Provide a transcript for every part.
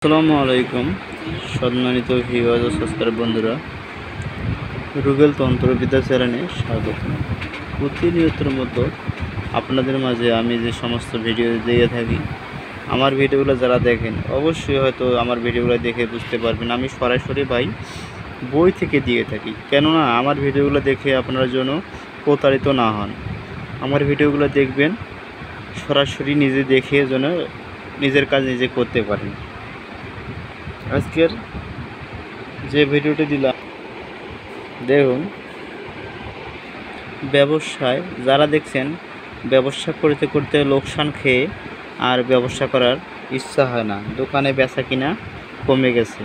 আসসালামু আলাইকুম সম্মানিত ভিউয়ার্স ও সাবস্ক্রাইবার বন্ধুরা, রুবেল তন্ত্রবিদ্যা চ্যানেলে স্বাগত। প্রতিনিয়তের মতো আপনাদের মাঝে আমি যে সমস্ত ভিডিও দিয়ে থাকি, আমার ভিডিওগুলো যারা দেখেন অবশ্যই হয়তো আমার ভিডিওগুলো দেখে বুঝতে পারবেন আমি সরাসরি বই থেকে দিয়ে থাকি। কেননা আমার ভিডিওগুলো দেখে আপনারা যেন প্রতারিত না হন। আমার ভিডিওগুলো দেখবেন সরাসরি নিজে দেখে যেন নিজের কাজ নিজে করতে পারেন। আজকের যে ভিডিওটি দিলাম দেখুন, ব্যবসায় যারা দেখছেন ব্যবসা করতে করতে লোকসান খেয়ে আর ব্যবসা করার ইচ্ছা হয় না, দোকানে বেচা কিনা কমে গেছে,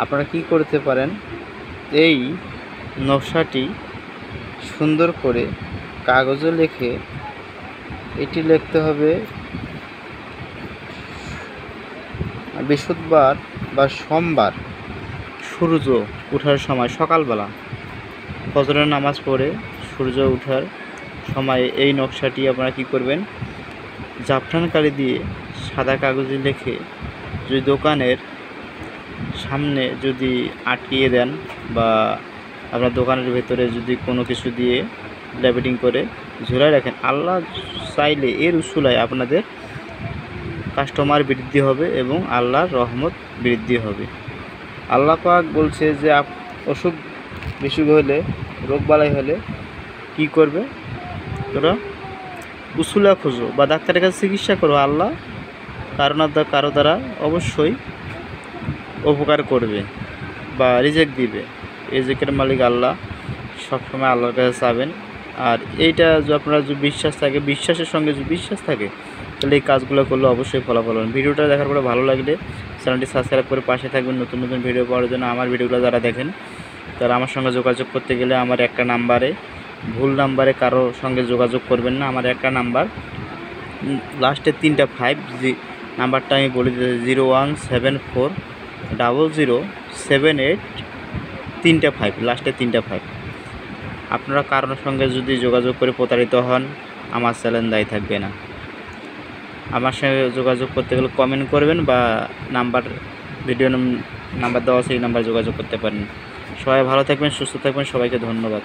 আপনারা কি করতে পারেন? এই নকশাটি সুন্দর করে কাগজে লিখে এটি লিখতে হবে বৃহস্পতিবার বা সোমবার সূর্য ওঠার সময়, সকালবেলা ফজরের নামাজ পড়ে সূর্য ওঠার সময় এই নকশাটি আপনারা কী করবেন, জাফরান কালি দিয়ে সাদা কাগজে লিখে যদি দোকানের সামনে যদি আটকিয়ে দেন বা আপনার দোকানের ভেতরে যদি কোনো কিছু দিয়ে ল্যাবেটিং করে ঝুলায় রাখেন, আল্লাহ চাইলে এর উসুলায় আপনাদের কাস্টমার বৃদ্ধি হবে এবং আল্লাহর রহমত বৃদ্ধি হবে। আল্লাহ পাক বলছে যে অসুখ বিসুখ হলে, রোগবালাই হলে কি করবে, তোরা উসুলা খোঁজো বা ডাক্তারের কাছে চিকিৎসা করো, আল্লাহ কারো দ্বারা অবশ্যই উপকার করবে বা রিজেক্ট দিবে। রিজেক্টের মালিক আল্লাহ, সবসময় আল্লাহর কাছে চাবেন। আর এইটা যে আপনারা যদি বিশ্বাস থাকে, বিশ্বাসের সঙ্গে যদি বিশ্বাস থাকে, তাহলে এই কাজগুলো করলে অবশ্যই ফলাফল হবে। ভিডিওটা দেখার পরে ভালো লাগলে চ্যানেলটি সাবস্ক্রাইব করে পাশে থাকবেন নতুন নতুন ভিডিও পাওয়ার জন্য। আমার ভিডিওগুলো যারা দেখেন তারা আমার সঙ্গে যোগাযোগ করতে গেলে আমার একটা নাম্বারে, ভুল নাম্বারে কারো সঙ্গে যোগাযোগ করবেন না। আমার একটা নাম্বার, লাস্টের 3টা 5, নাম্বারটা আমি বলে দিতে 01740078385, লাস্টের 3টা 5। আপনারা কারোর সঙ্গে যদি যোগাযোগ করে প্রতারিত হন, আমার চ্যানেল দায়ী থাকবে না। আমার সঙ্গে যোগাযোগ করতে গেলে কমেন্ট করবেন বা ভিডিও নাম্বার দেওয়া আছে, এই নাম্বারে যোগাযোগ করতে পারেন। সবাই ভালো থাকবেন, সুস্থ থাকবেন, সবাইকে ধন্যবাদ।